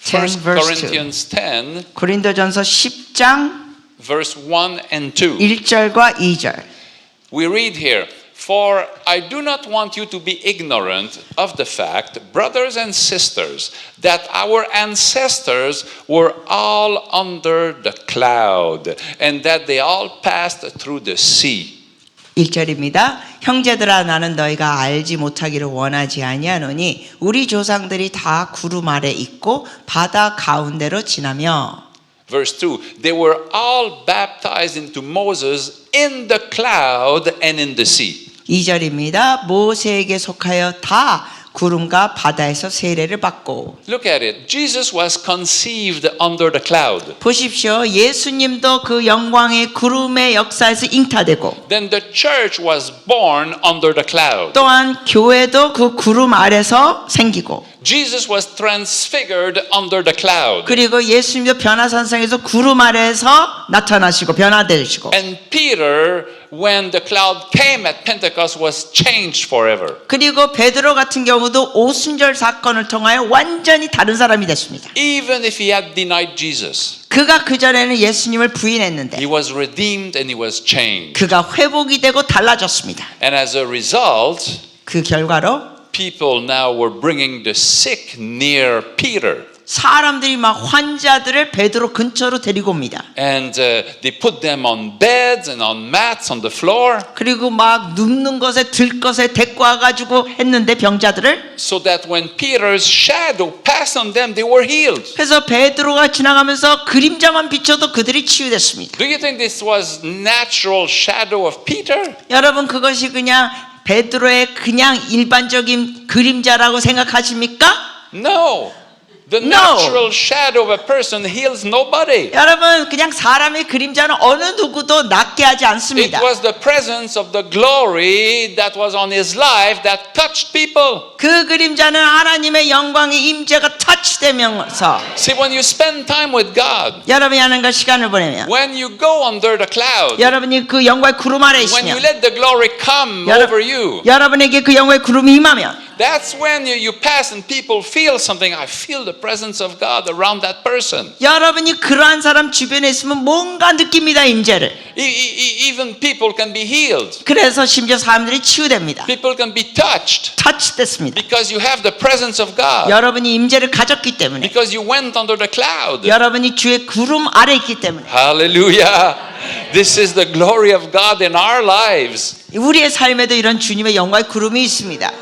10 1 verse 2. Corinthians 10 고린도전서 10장 verse 1 and 2. 1절과 2절. We read here, "For I do not want you to be ignorant of the fact, brothers and sisters, that our ancestors were all under the cloud, and that they all passed through the sea." 1절입니다. 형제들아 나는 너희가 알지 못하기를 원하지 아니하노니 우리 조상들이 다 구름 아래 있고 바다 가운데로 지나며. Verse 2, "They were all baptized into Moses in the cloud and in the sea." 2절입니다. 모세에게 속하여 다 구름과 바다에서 세례를 받고. Look at it. Jesus was conceived under the cloud. 보십시오. 예수님도 그 영광의 구름의 역사에서 잉타되고 Then the church was born under the cloud. 또한 교회도 그 구름 아래서 생기고 Jesus was transfigured under the cloud. 그리고 예수님도 변화산상에서 구름 아래에서 나타나시고 변화되시고 And Peter, when the cloud came at Pentecost, was changed forever. 그리고 베드로 같은 경우도 오순절 사건을 통하여 완전히 다른 사람이 됐습니다. Even if he had denied Jesus, 그가 그전에는 예수님을 부인했는데 he was redeemed and he was changed. 그가 회복이 되고 달라졌습니다. And as a result, 그 결과로 people now were bringing the sick near Peter. 사람들이 막 환자들을 베드로 근처로 데리고 옵니다. And they put them on beds and on mats on the floor 그리고 막 눕는 것에 들 것에 데리고 와가지고 했는데 병자들을 so that when Peter's shadow passed on them, they were healed. 그래서 베드로가 지나가면서 그림자만 비춰도 그들이 치유됐습니다. Do you think this was natural shadow of Peter? 여러분 그것이 그냥 베드로의 그냥 일반적인 그림자라고 생각하십니까? No. The No. natural shadow of a person heals nobody. 여러분 그냥 사람의 그림자는 어느 누구도 낫게 하지 It 않습니다. was the presence of the glory that was on his life that touched people. 그 그림자는 하나님의 영광의 임재가 터치되면서 See, when you spend time with God, 여러분이 하나님과 시간을 보내면 when you go under the cloud, 여러분이 그 영광의 구름 아래 when you 있으면 let the glory come over you, 여러분에게 그 영광의 구름이 임하면 that's when you pass and people feel something. I feel the presence of God around that person. 여러분이 그러한 사람 주변에 있으면 뭔가 느낍니다 임재를. Even people can be healed. 그래서 심지어 사람들이 치유됩니다. People can be touched 터치됐습니다. because you have the presence of God. 여러분이 임재를 가졌기 때문에 Because you went under the cloud. 여러분이 주의 구름 아래 있기 때문에 Hallelujah. This is the glory of God in our lives. 우리의 삶에도 이런 주님의 영광의 구름이 있습니다.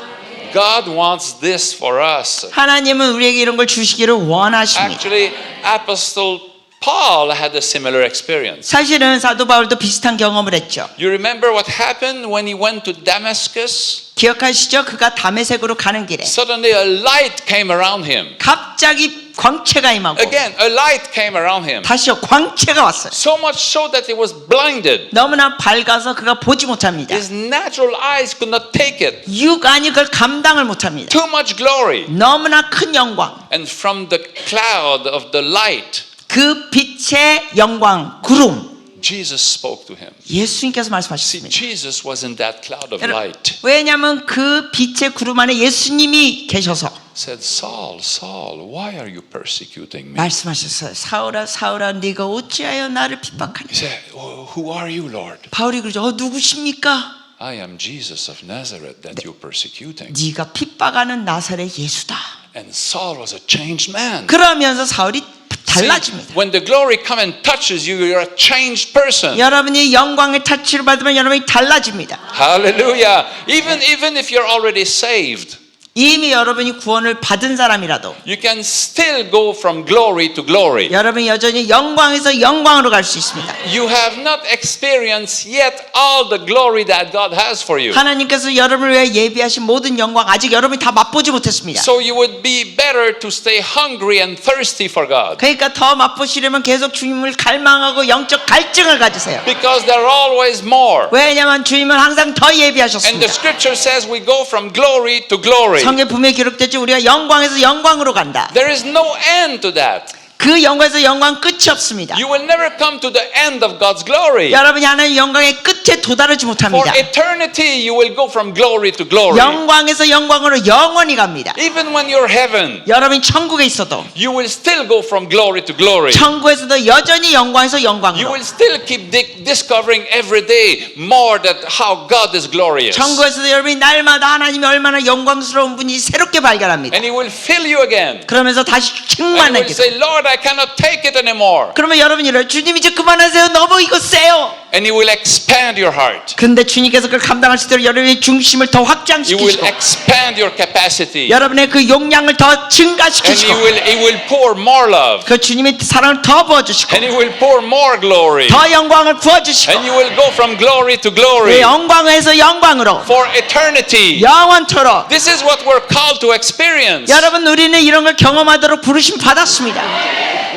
God wants this for us. 하나님은 우리에게 이런 걸 주시기를 원하십니다. Actually, Apostle Paul had a similar experience. 사실은 사도 바울도 비슷한 경험을 했죠. You remember what happened when he went to Damascus? 기억하시죠? 그가 다메섹으로 가는 길에 Suddenly a light came around him. 갑자기 광채가 임하고 Again, a light came around him. 다시요 광채가 왔어요. So much so that he was blinded. 너무나 밝아서 그가 보지 못합니다. His natural eyes could not take it. 육안이 그걸 감당을 못합니다. Too much glory. 너무나 큰 영광, And from the cloud of the light, 그 빛의 영광, 구름, Jesus spoke to him. 예수님께서 See, 말씀하셨습니다. Jesus was in that cloud of light. 왜냐하면 그 빛의 구름 안에 예수님이 계셔서 Said, Saul, Saul, why are you persecuting me? 말씀하셨어요. 사울아, 사울아, 네가 어찌하여 나를 핍박하니? He said, who are you, Lord? 바울이 그러죠. 누구십니까? I am Jesus of Nazareth that you're persecuting. 네가 핍박하는 나사렛 예수다. And Saul was a changed man. 그러면서 사울이 See, 달라집니다. when the glory come and touches you, you're a changed person. 여러분이 영광의 타치를 받으면 여러분이 달라집니다. Hallelujah. Even if you're already saved, 이미 여러분이 구원을 받은 사람이라도 you can still go from glory to glory. 여러분이 여전히 영광에서 영광으로 갈 수 있습니다. You have not experienced yet all the glory that God has for you. 하나님께서 여러분을 위해 예비하신 모든 영광 아직 여러분이 다 맛보지 못했습니다. So you would be better to stay hungry and thirsty for God. 그러니까 더 맛보시려면 계속 주님을 갈망하고 영적 갈증을 가지세요. Because there are always more. 왜냐하면 주님은 항상 더 And the 예비하셨습니다. scripture says we go from glory to glory. 성경 분명히 기록됐지 우리가 영광에서 영광으로 간다. There is no end to that. 그 영광에서 영광 끝이 없습니다. You will never come to the end of God's glory. 여러분이 하나님 영광의 끝에 도달하지 For 못합니다. eternity you will go from glory to glory. 영광에서 영광으로 영원히 갑니다. Even when you're heaven, 여러분이 천국에 있어도 you will still go from glory to glory. 천국에서도 여전히 영광에서 You 영광으로, will still keep discovering every day more that how God is glorious. 천국에서도 여러분이 날마다 하나님이 얼마나 영광스러운 분이 새롭게 발견합니다. And He will fill you again. 그러면서 다시 And you will 충만하게. say, Lord, I cannot take it anymore. 그러면 여러분이 이래요. 주님 이제 그만하세요. 너무 이거 세요. And He will expand your heart. 근데 주님께서 그걸 감당할 수 있도록 여러분의 중심을 더 He will 확장시키시고 expand your capacity. 여러분의 그 용량을 더 And 증가시키시고 He will pour more love. 그 주님의 사랑을 더 부어주시고 And He will pour more glory. 더 영광을 부어주시고 And you will go from glory to 그 glory 영광에서 영광으로 for eternity. 영원토록. This is what we're called to experience. 여러분 우리는 이런 걸 경험하도록 부르심 받았습니다.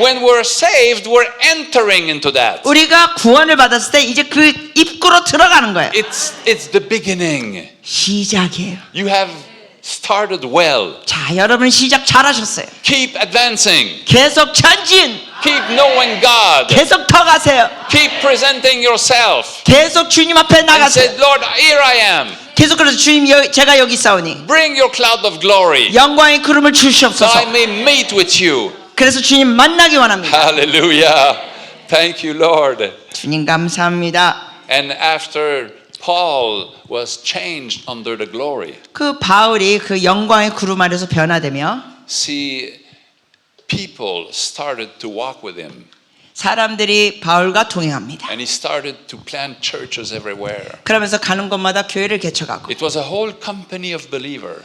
When we're saved, we're entering into that. 우리가 구원을 받았을 때 이제 그 입구로 들어가는 거예요. It's the beginning. 시작이에요. You have started well. 자, 여러분 시작 잘하셨어요. Keep advancing. 계속 전진. Keep knowing God. 계속 더 가세요. Keep presenting yourself. 계속 주님 앞에 And 나가세요. say, Lord, here I am. 계속 그래서 주님 제가 여기 있사오니 Bring your cloud of glory 영광의 구름을 that I 주시옵소서. may meet with you. 그래서 주님 만나기 원합니다. Hallelujah. Thank you, Lord. 주님 감사합니다. And after Paul was changed under the glory, 그 바울이 그 영광의 구름 아래서 변화되며 see, people started to walk with him. 사람들이 바울과 동행합니다. And he started to plant churches everywhere. 그러면서 가는 곳마다 교회를 개척하고 It was a whole company of believers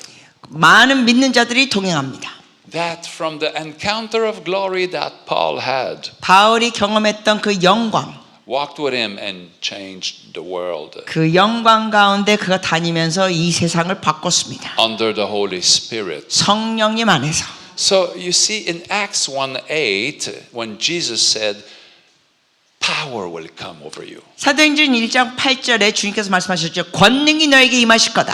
많은 믿는 자들이 동행합니다. that from the encounter of glory that Paul had 바울이 경험했던 그 영광, walked with him and changed the world 그 영광 가운데 그가 다니면서 이 세상을 바꿨습니다. under the Holy Spirit. 성령님 안에서. So you see in Acts 1:8 when Jesus said power will come over you. 사도행전 1장 8절에 주님께서 말씀하셨죠. 권능이 너에게 임하실 거다.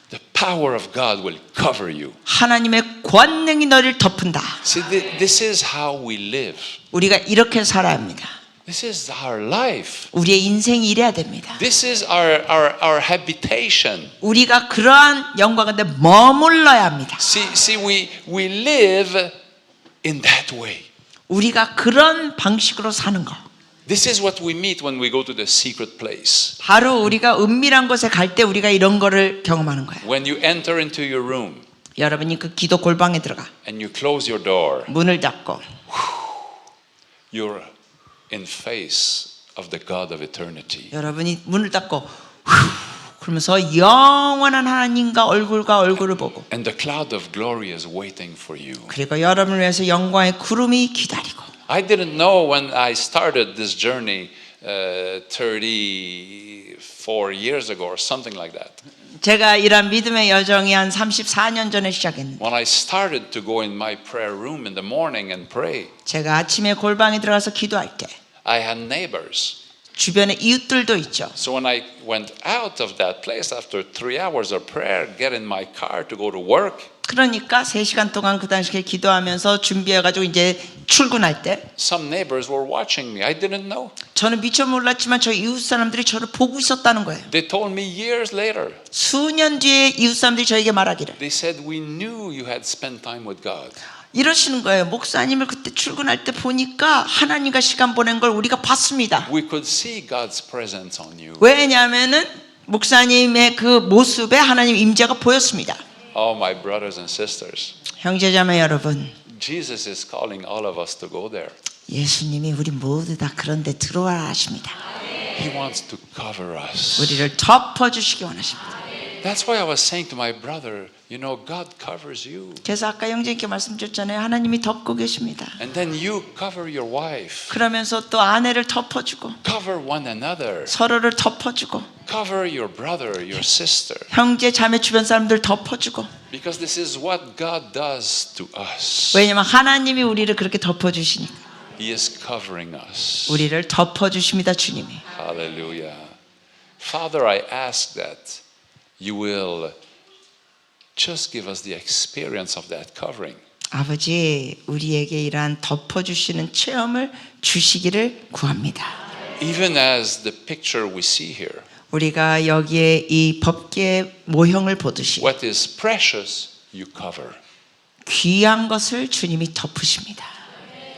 The power of God will cover you. 하나님의 권능이 너를 덮은다. See, this is how we live. 우리가 이렇게 살아야 합니다. This is our life. 우리의 인생이 이래야 됩니다. This is our habitation. 우리가 그러한 영광 가운데 머물러야 합니다. See, we live in that way. 우리가 그런 방식으로 사는 거. This is what we meet when we go to the secret place. 바로 우리가 은밀한 곳에 갈 때 우리가 이런 거를 경험하는 거예요. When you enter into your room 여러분이 그 기도 골방에 들어가 and you close your door, 문을 닫고 you're in face of the God of eternity. 여러분이 문을 닫고 후 그러면서 영원한 하나님과 얼굴과 얼굴을 보고 And the cloud of glory is waiting for you. 그리고 여러분을 위해서 영광의 구름이 기다리고 I didn't know when I started this journey 34 years ago or something like that. 제가 이런 믿음의 여정이 한 34년 전에 시작했는데 When I started to go in my prayer room in the morning and pray, 제가 아침에 골방에 들어가서 기도할 때 I had neighbors. 주변에 이웃들도 있죠. So when I went out of that place after 3 hours of prayer, get in my car to go to work, 그러니까 3시간 동안 그 당시에 기도하면서 준비해가지고 이제 출근할 때 some neighbors were watching me. I didn't know. 저는 미처 몰랐지만 저 이웃 사람들이 저를 보고 있었다는 거예요. They told me years later. 수년 뒤에 이웃 사람들이 저에게 말하기를 They said, we knew you had spent time with God. 이러시는 거예요. 목사님을 그때 출근할 때 보니까 하나님과 시간 보낸 걸 우리가 봤습니다. We could see God's presence on you. 왜냐하면은 목사님의 그 모습에 하나님 임재가 보였습니다. Oh, my brothers and sisters. 형제자매 여러분, Jesus is calling all of us to go there. 예수님이 우리 모두 다 그런 데 들어와라 하십니다. He wants to cover us. 우리를 덮어주시기 원하십니다. That's why I was saying to my brother, you know, God covers you. 그래서 아까 형제님께 말씀드렸잖아요. 하나님이 덮고 계십니다. And then you cover your wife. 그러면서 또 아내를 덮어주고 Cover one another. 서로를 덮어주고 Cover your brother, your sister. 형제 자매 주변 사람들 덮어주고 Because this is what God does to us. 왜냐면 하나님이 우리를 그렇게 덮어주시니까 He is covering us. 우리를 덮어주십니다. 주님이. Hallelujah. Father, I ask that you will just give us the experience of that covering. 아버지 우리에게 이러한 덮어주시는 체험을 주시기를 구합니다. Even as the picture we see here. 우리가 여기에 이 법궤 모형을 보듯이 What is precious, you cover. 귀한 것을 주님이 덮으십니다.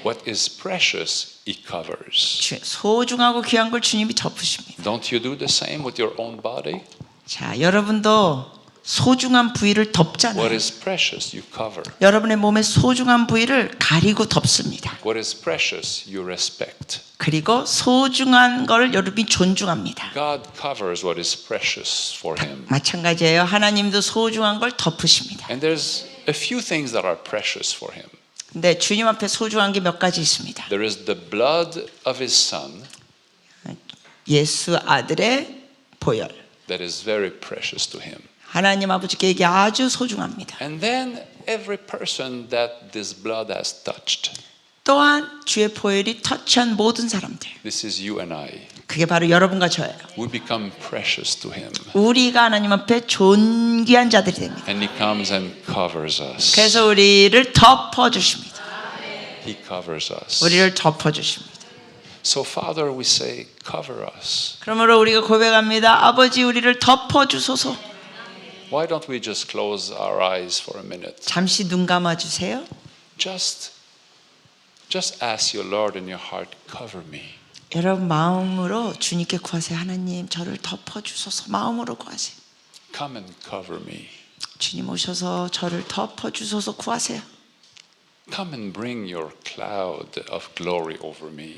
What is precious, He covers. 소중하고 귀한 걸 주님이 덮으십니다. Don't you do the same with your own body? 자, 여러분도 소중한 부위를 What 덮잖아요. is precious, you cover. 여러분의 몸의 소중한 부위를 가리고 덮습니다. What is precious, you respect. 그리고 소중한 걸 여러분이 존중합니다. God covers what is precious for Him. 마찬가지예요. 하나님도 소중한 걸 덮으십니다. And there's a few things that are precious for Him. 근데 주님 앞에 소중한 게 몇 가지 있습니다. There is the blood of His Son 예수 아들의 보혈. that is very precious to Him. 하나님 아버지께 아주 소중합니다. And then every person that this blood has touched. 또한 주의 보혈이 터치한 모든 사람들. This is you and I. 그게 바로 여러분과 저예요. We become precious to Him. 우리가 하나님 앞에 존귀한 자들이 됩니다. And He comes and covers us. 그래서 우리를 덮어주십니다. He covers us. 우리를 덮어주십니다. So Father, we say, cover us. 그러므로 우리가 고백합니다. 아버지 우리를 덮어주소서. Why don't we just close our eyes for a minute? 잠시 눈 감아주세요. Just ask your Lord in your heart, cover me. 여러분 마음으로 주님께 구하세요. 하나님 저를 덮어주소서. 마음으로 구하세요. Come and cover me. 주님 오셔서 저를 덮어주소서 구하세요. Come and bring your cloud of glory over me.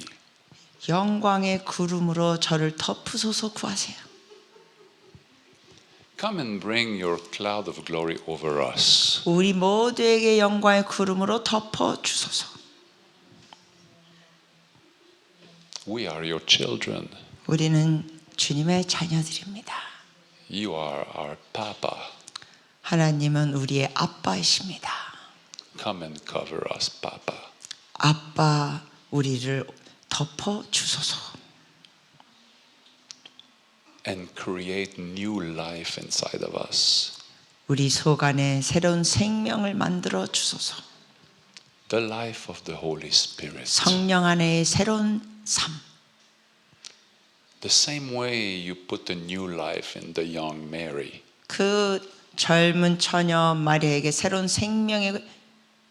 영광의 구름으로 저를 덮으소서 구하세요. Come and bring your cloud of glory over us. 우리 모두에게 영광의 구름으로 덮어주소서. We are your children. 우리는 주님의 자녀들입니다. You are our Papa. 하나님은 우리의 아빠이십니다. Come and cover us, Papa. 아빠 우리를 덮어주소서. And create new life inside of us. 우리 속 안에 새로운 생명을 만들어 주소서. The life of the Holy Spirit. 성령 안에 새로운 삶. The same way you put a new life in the young Mary. 그 젊은 처녀 마리아에게 새로운 생명을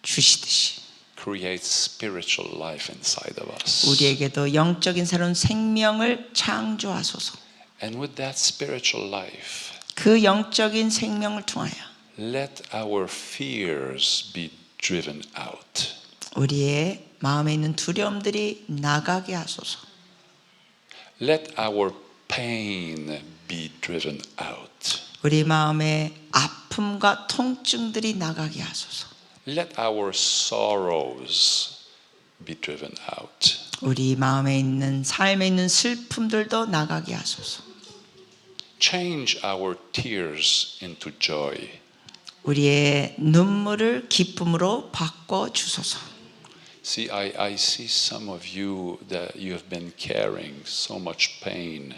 주시듯이 Create spiritual life inside of us. 우리에게도 영적인 새로운 생명을 창조하소서. And with that spiritual life, 그 영적인 생명을 통하여 let our fears be driven out. 우리의 마음에 있는 두려움들이 나가게 하소서. Let our pain be driven out. 우리 마음의 아픔과 통증들이 나가게 하소서. Let our sorrows be driven out. 우리 마음에 있는 삶에 있는 슬픔들도 나가게 하소서. Change our tears into joy. 우리의 눈물을 기쁨으로 바꿔 주소서. See, I see some of you that you have been carrying so much pain.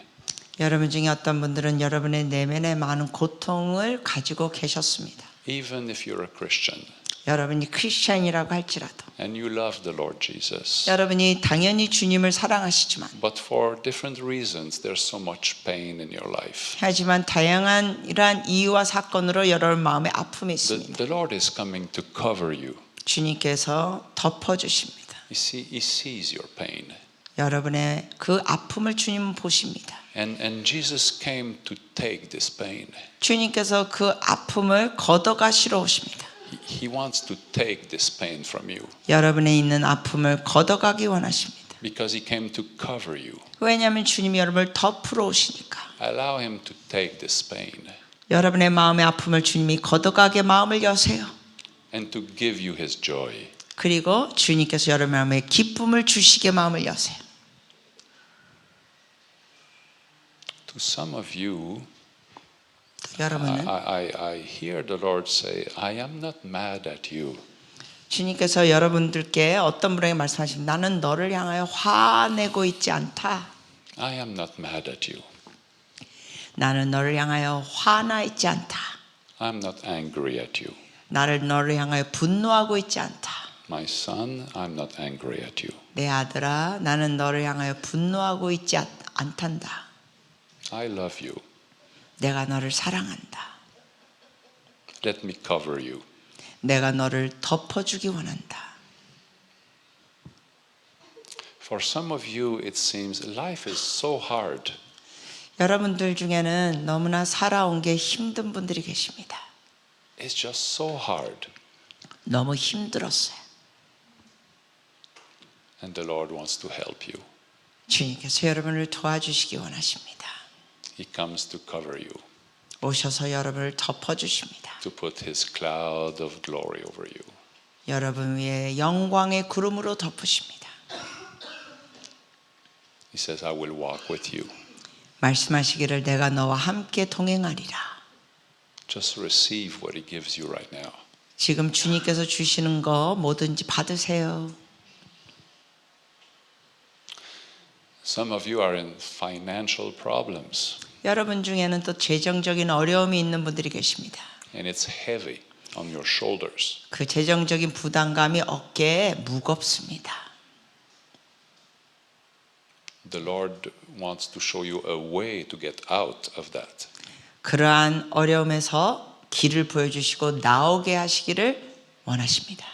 여러분 중에 어떤 분들은 여러분의 내면에 많은 고통을 가지고 계셨습니다. Even if you're a Christian 여러분이 크리스천이라고 할지라도 and you love the Lord Jesus. 여러분이 당연히 주님을 사랑하시지만 But for different reasons, there's so much pain in your life. 하지만 다양한 이러한 이유와 사건으로 여러분 마음에 아픔이 있습니다. The Lord is coming to cover you. 주님께서 덮어주십니다. He sees your pain. 여러분의 그 아픔을 주님은 보십니다. And Jesus came to take this pain. 주님께서 그 아픔을 걷어가시러 오십니다. He wants to take this pain from you 여러분에 있는 아픔을 걷어가기 원하십니다. because He came to cover you. 왜냐하면 주님이 여러분을 덮으러 오시니까. Allow Him to take this pain 여러분의 마음의 아픔을 주님이 걷어가게 마음을 여세요. and to give you His joy. 그리고 주님께서 여러분 마음에 기쁨을 주시게 마음을 여세요. To some of you, 여러분은 I hear the Lord say, I am not mad at you. 주님께서 여러분들께 어떤 분에게 말씀하시면 나는 너를 향하여 화내고 있지 않다. I am not mad at you. 나는 너를 향하여 화나 있지 않다. I'm not angry at you. 너를 향하여 분노하고 있지 않다. My son, I'm not angry at you. 내 아들아, 나는 너를 향하여 분노하고 있지 않단다. I love you. 내가 너를 사랑한다. Let me cover you. 내가 너를 덮어주기 원한다. For some of you, it seems life is so hard. 여러분들 중에는 너무나 살아온 게 힘든 분들이 계십니다. It's just so hard. 너무 힘들었어요. And the Lord wants to help you. 주님께서 여러분을 도와주시기 원하십니다. He comes to cover you, 오셔서 여러분을 덮어주십니다. to put His cloud of glory over you. 여러분 위에 영광의 구름으로 덮으십니다. He says, I will walk with you. 말씀하시기를 내가 너와 함께 동행하리라. Just receive what He gives you right now. 지금 주님께서 주시는 거 뭐든지 받으세요. Some of you are in financial problems, 여러분 중에는 또 재정적인 어려움이 있는 분들이 계십니다. and it's heavy on your shoulders. 그 재정적인 부담감이 어깨에 무겁습니다. The Lord wants to show you a way to get out of that. 그러한 어려움에서 길을 보여주시고 나오게 하시기를 원하십니다.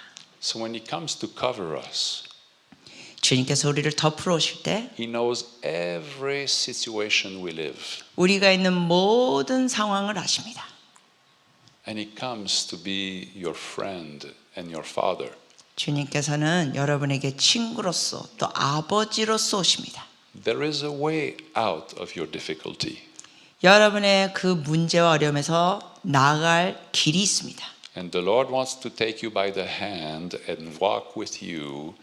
So when He comes to cover us, 주님께서 우리를 덮으러 오실 때 He knows every situation we live. 우리가 있는 모든 상황을 아십니다. And He comes to be your friend and your father. 주님께서는 여러분에게 친구로서 또 아버지로서 오십니다. There is a way out of your difficulty. 여러분의 그 문제와 어려움에서 나아갈 길이 있습니다. And the Lord wants to take you by the hand and walk with you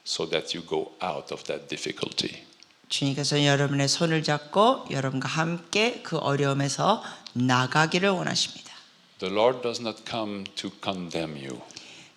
so that you go out of that difficulty. 주님께서 여러분의 손을 잡고 여러분과 함께 그 어려움에서 나가기를 원하십니다. The Lord does not come to condemn you.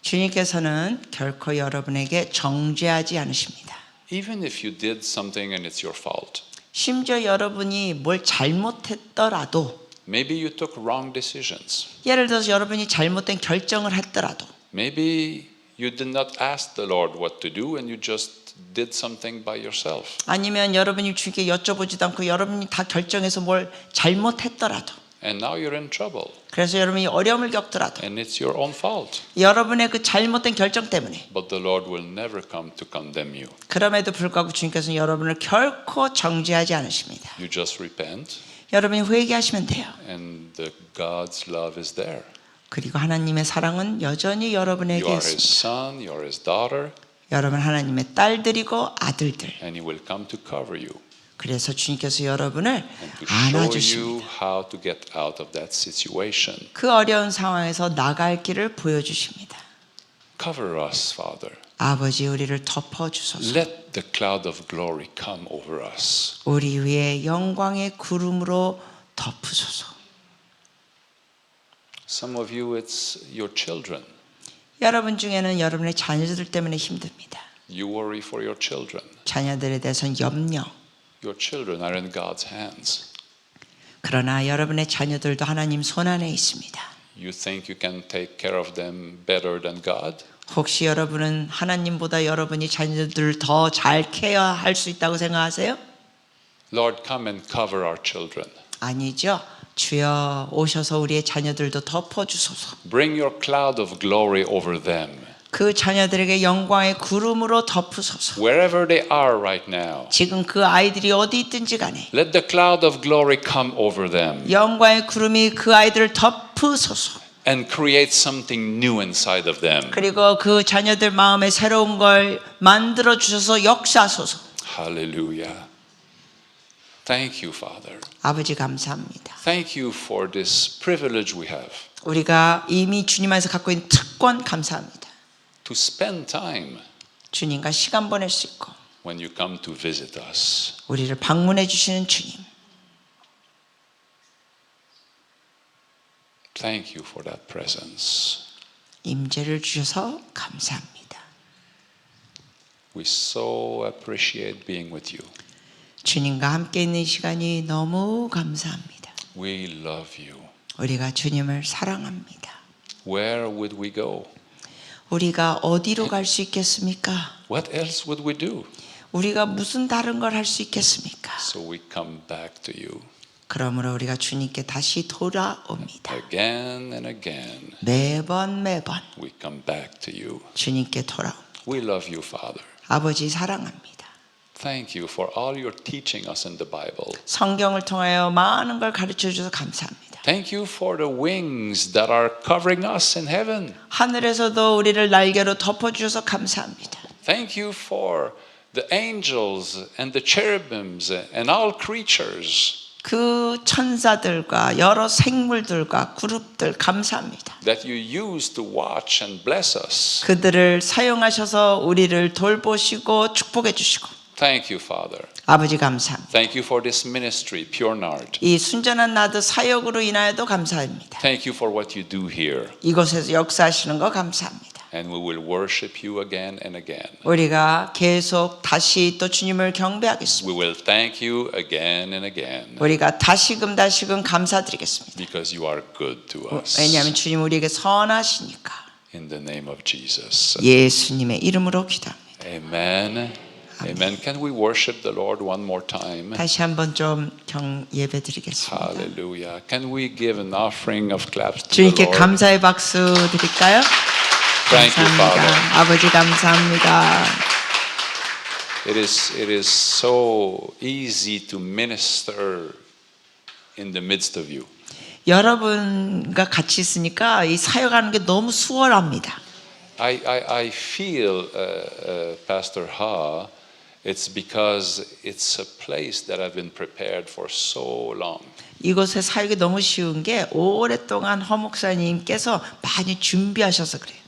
주님께서는 결코 여러분에게 정죄하지 않으십니다. Even if you did something and it's your fault. 심지어 여러분이 뭘 잘못했더라도 Maybe you took wrong decisions. 예를 들어서 여러분이 잘못된 결정을 했더라도 Maybe you did not ask the Lord what to do and you just did something by yourself. 아니면 여러분이 주님께 여쭤보지도 않고 여러분이 다 결정해서 뭘 잘못했더라도 And now you're in trouble. 그래서 여러분이 어려움을 겪더라도 And it's your own fault. 여러분의 그 잘못된 결정 때문에 But the Lord will never come to condemn you. 그럼에도 불구하고 주님께서는 여러분을 결코 정죄하지 않으십니다. You just repent 여러분이 회개하시면 돼요. and God's love is there. 그리고 하나님의 사랑은 여전히 여러분에게 You are His 있습니다. son, you are His daughter, 여러분 하나님의 딸들이고 아들들. and He will come to cover you. 그래서 주님께서 여러분을 to show 안아주십니다. you how to get out of that situation. 그 어려운 상황에서 나갈 길을 보여주십니다. Cover us, Father. 아버지 우리를 덮어주소서. Let the cloud of glory come over us. 우리 위에 영광의 구름으로 덮으소서. Some of you, it's your children. 여러분 중에는 여러분의 자녀들 때문에 힘듭니다. You worry for your children. 자녀들에 대해서는 염려. Your children are in God's hands. 그러나 여러분의 자녀들도 하나님 손안에 있습니다. You think you can take care of them better than God? 혹시 여러분은 하나님보다 여러분이 자녀들을 더 잘 케어할 수 있다고 생각하세요? Lord, come and cover our children. 아니죠. 주여 오셔서 우리의 자녀들도 덮어주소서. Bring your cloud of glory over them. 그 자녀들에게 영광의 구름으로 덮으소서. Wherever they are right now, 지금 그 아이들이 어디 있든지 간에 let the cloud of glory come over them 영광의 구름이 그 아이들을 덮으소서. and create something new inside of them. 그리고 그 자녀들 마음에 새로운 걸 만들어 주셔서 역사하소서. Hallelujah. Thank you, Father. 아버지 감사합니다. Thank you for this privilege we have 우리가 이미 주님 안에서 갖고 있는 특권 감사합니다. to spend time 주님과 시간 보낼 수 있고 when you come to visit us. 우리를 방문해 주시는 주님. Thank you for that presence. 임재를 주셔서 감사합니다. We so appreciate being with you. 주님과 함께 있는 시간이 너무 감사합니다. We love you. 우리가 주님을 사랑합니다. Where would we go? 우리가 어디로 갈 수 있겠습니까? What else would we do? 우리가 무슨 다른 걸 할 수 있겠습니까? So we come back to you 그러므로 우리가 주님께 다시 돌아옵니다. again and again. 매번 We come back to you. 주님께 돌아옵니다. We love you, Father. 아버지 사랑합니다. Thank you for all you're teaching us in the Bible. 성경을 통하여 많은 걸 가르쳐 주셔서 감사합니다. Thank you for the wings that are covering us in heaven. 하늘에서도 우리를 날개로 덮어 주셔서 감사합니다. Thank you for the angels and the cherubims and all creatures 그 천사들과 여러 생물들과 그룹들 감사합니다. that you use to watch and bless us. 그들을 사용하셔서 우리를 돌보시고 축복해 주시고 Thank you, Father. 아버지 감사합니다. Thank you for this ministry, Pure Nard. 이 순전한 나드 사역으로 인하여도 감사합니다. Thank you for what you do here. 이곳에서 역사하시는 거 감사합니다. And we will worship you again and again. 우리가 계속 다시 또 주님을 경배하겠습니다. We will thank you again and again 우리가 다시금 감사드리겠습니다. because you are good to us. 왜냐하면 주님 우리에게 선하시니까. In the name of Jesus. 예수님의 이름으로 기도합니다. Amen. Amen. Can we worship the Lord one more time? 다시 한번 좀 예배드리겠습니다. Hallelujah. Can we give an offering of claps to the 주님께 Lord? 감사의 박수 드릴까요? Thank you, 감사합니다. Father. 아버지 감사합니다. It is so easy to minister in the midst of you. 여러분과 같이 있으니까 이 사역하는 게 너무 수월합니다. I feel, Pastor Ha, it's because it's a place that I've been prepared for so long. 이곳에 사역이 너무 쉬운 게 오랫동안 허 목사님께서 많이 준비하셔서 그래요.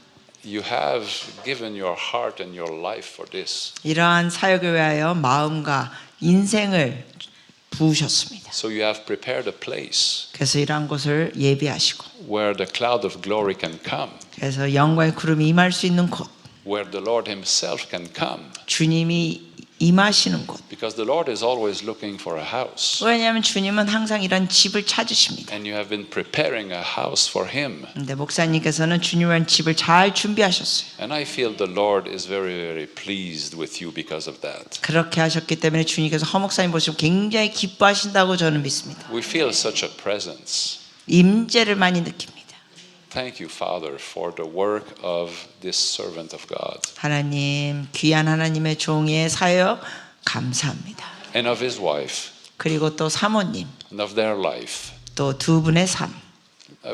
You have given your heart and your life for this. 이러한 사역을 위하여 마음과 인생을 부으셨습니다. So you have prepared a place 그래서 이러한 곳을 예비하시고 where the cloud of glory can come, 그래서 영광의 구름이 임할 수 있는 곳, where the Lord himself can come. 주님이 임하시는 곳. Because the Lord is always looking for a house. 왜냐하면 주님은 항상 이런 집을 찾으십니다. And you have been preparing a house for him. 근데 목사님께서는 주님의 집을 잘 준비하셨어요. And I feel the Lord is very, very pleased with you because of that. 그렇게 하셨기 때문에 주님께서 허 목사님 보시고 굉장히 기뻐하신다고 저는 믿습니다. We feel such a presence. 임재를 많이 느낍니다. Thank you, Father, for the work of this servant of God 하나님, 귀한 하나님의 종의 사역 감사합니다. and of his wife 그리고 또 사모님, and of their life. 또 두 분의 삶.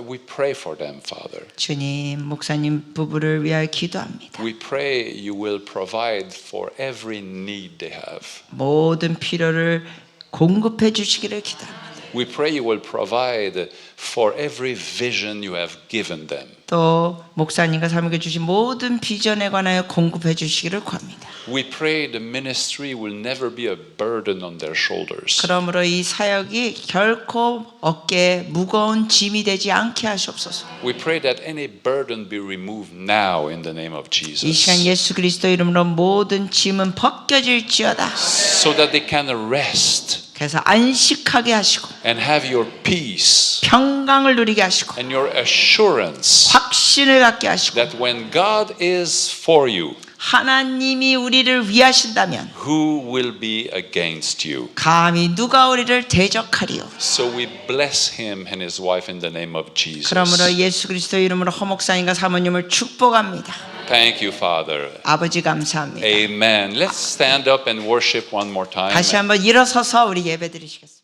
We pray for them, Father. 주님, 목사님 부부를 위하여 기도합니다. We pray you will provide for every need they have. 모든 필요를 공급해 주시기를 기도합니다. We pray you will provide for every vision you have given them. 또 목사님과 사모에게 주신 모든 비전에 관하여 공급해 주시기를 구합니다. We pray the ministry will never be a burden on their shoulders. 그러므로 이 사역이 결코 어깨에 무거운 짐이 되지 않게 하시옵소서. We pray that any burden be removed now in the name of 이 시간 Jesus. 예수 그리스도 이름으로 모든 짐은 벗겨질지어다. So that they can rest 그래서 안식하게 하시고 and have your peace 평강을 누리게 하시고 and your assurance 확신을 갖게 하시고 that when God is for you, 하나님이 우리를 위하신다면 who will be against you? 감히 누가 우리를 대적하리요. So we bless him and his wife in the name of Jesus. 그러므로 예수 그리스도 이름으로 허목사님과 사모님을 축복합니다. Thank you, Father. 아버지 감사합니다. Amen. Let's stand up and worship one more time. 다시 한번 일어서서 우리 예배 드리시겠습니다.